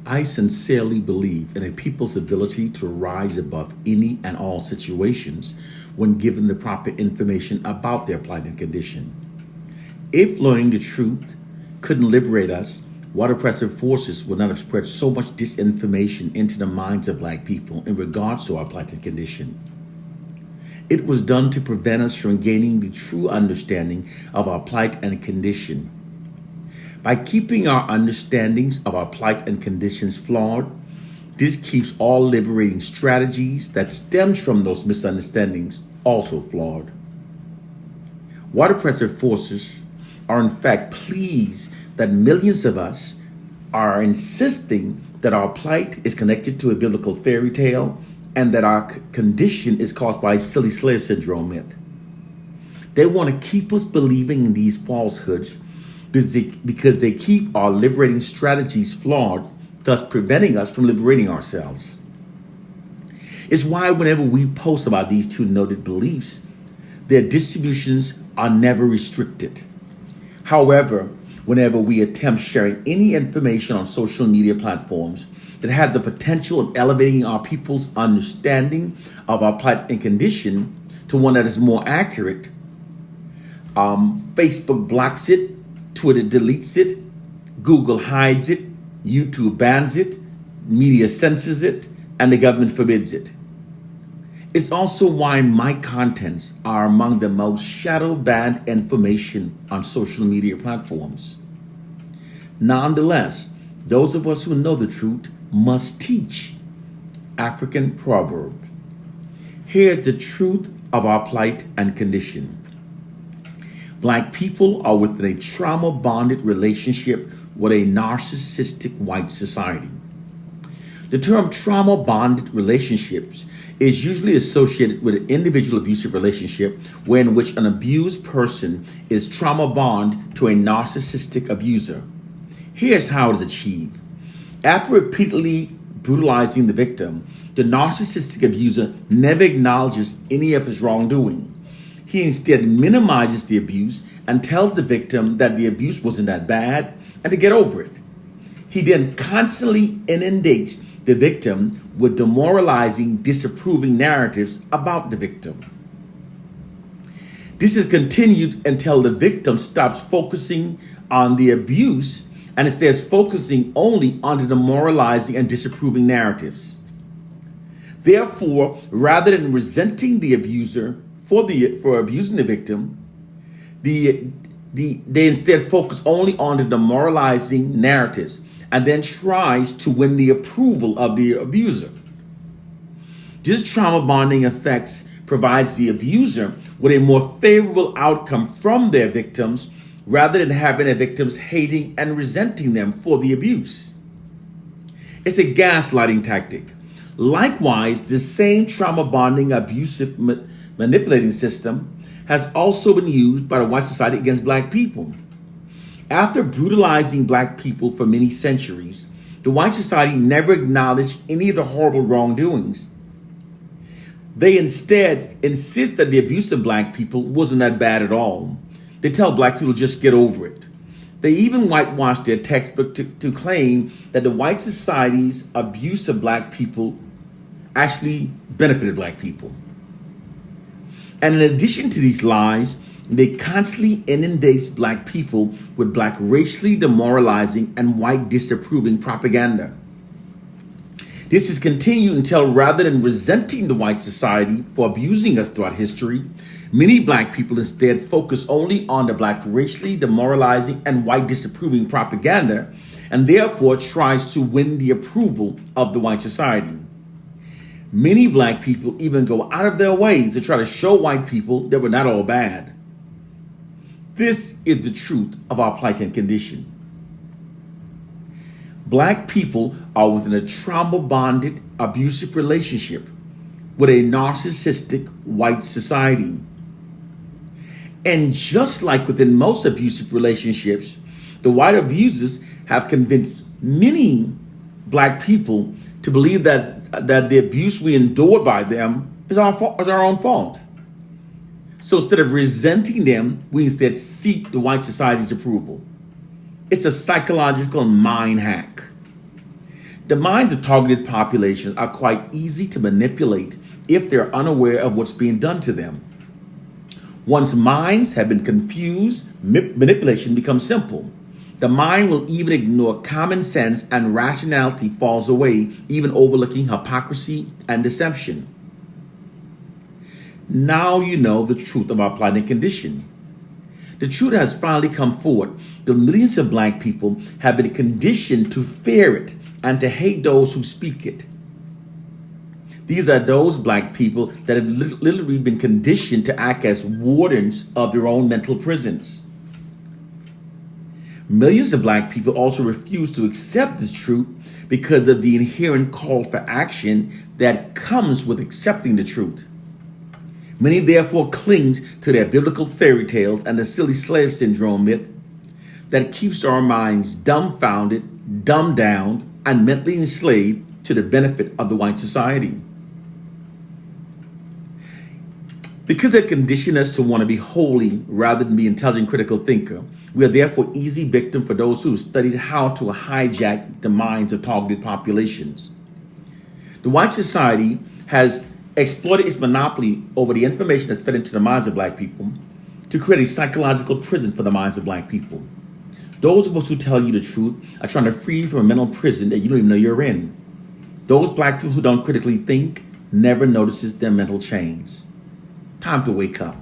I sincerely believe in a people's ability to rise above any and all situations when given the proper information about their plight and condition. If learning the truth couldn't liberate us, white oppressive forces would not have spread so much disinformation into the minds of Black people in regards to our plight and condition. It was done to prevent us from gaining the true understanding of our plight and condition. By keeping our understandings of our plight and conditions flawed, this keeps all liberating strategies that stems from those misunderstandings also flawed. White oppressive forces are in fact pleased that millions of us are insisting that our plight is connected to a biblical fairy tale and that our condition is caused by silly slave syndrome myth. They want to keep us believing in these falsehoods because they keep our liberating strategies flawed, thus preventing us from liberating ourselves. It's why whenever we post about these two noted beliefs, their distributions are never restricted. However, whenever we attempt sharing any information on social media platforms that have the potential of elevating our people's understanding of our plight and condition to one that is more accurate, Facebook blocks it, Twitter deletes it, Google hides it, YouTube bans it, media censors it, and the government forbids it. It's also why my contents are among the most shadow banned information on social media platforms. Nonetheless, those of us who know the truth must teach. African proverb. Here's the truth of our plight and condition. Black people are within a trauma-bonded relationship with a narcissistic white society. The term trauma-bonded relationships is usually associated with an individual abusive relationship in which an abused person is trauma-bonded to a narcissistic abuser. Here's how it is achieved. After repeatedly brutalizing the victim, the narcissistic abuser never acknowledges any of his wrongdoing. He instead minimizes the abuse and tells the victim that the abuse wasn't that bad and to get over it. He then constantly inundates the victim with demoralizing, disapproving narratives about the victim. This is continued until the victim stops focusing on the abuse and instead focusing only on the demoralizing and disapproving narratives. Therefore, rather than resenting the abuser for abusing the victim, they instead focus only on the demoralizing narratives and then tries to win the approval of the abuser. This trauma bonding effects provides the abuser with a more favorable outcome from their victims rather than having their victims hating and resenting them for the abuse. It's a gaslighting tactic. Likewise, the same trauma bonding abusive manipulating system has also been used by the white society against Black people. After brutalizing Black people for many centuries, the white society never acknowledged any of the horrible wrongdoings. They instead insist that the abuse of Black people wasn't that bad at all. They tell Black people just get over it. They even whitewash their textbook to claim that the white society's abuse of Black people actually benefited Black people. And in addition to these lies, they constantly inundates Black people with Black racially demoralizing and white disapproving propaganda. This is continued until rather than resenting the white society for abusing us throughout history, many Black people instead focus only on the Black racially demoralizing and white disapproving propaganda and therefore tries to win the approval of the white society. Many Black people even go out of their ways to try to show white people that we're not all bad. This is the truth of our plight and condition. Black people are within a trauma-bonded, abusive relationship with a narcissistic white society. And just like within most abusive relationships, the white abusers have convinced many Black people to believe that the abuse we endured by them is our own fault. So instead of resenting them, we instead seek the white society's approval. It's a psychological mind hack. The minds of targeted populations are quite easy to manipulate if they're unaware of what's being done to them. Once minds have been confused, manipulation becomes simple. The mind will even ignore common sense, and rationality falls away, even overlooking hypocrisy and deception. Now you know the truth of our plighted condition. The truth has finally come forward. The millions of black people have been conditioned to fear it and to hate those who speak it. These are those black people that have literally been conditioned to act as wardens of their own mental prisons. Millions of black people also refuse to accept this truth because of the inherent call for action that comes with accepting the truth. Many therefore cling to their biblical fairy tales and the silly slave syndrome myth that keeps our minds dumbfounded, dumbed down, and mentally enslaved to the benefit of the white society. Because they condition us to want to be holy rather than be intelligent critical thinker, we are therefore easy victim for those who have studied how to hijack the minds of targeted populations. The white society has exploited its monopoly over the information that's fed into the minds of black people to create a psychological prison for the minds of black people. Those of us who tell you the truth are trying to free you from a mental prison that you don't even know you're in. Those black people who don't critically think never notices their mental chains. Time to wake up.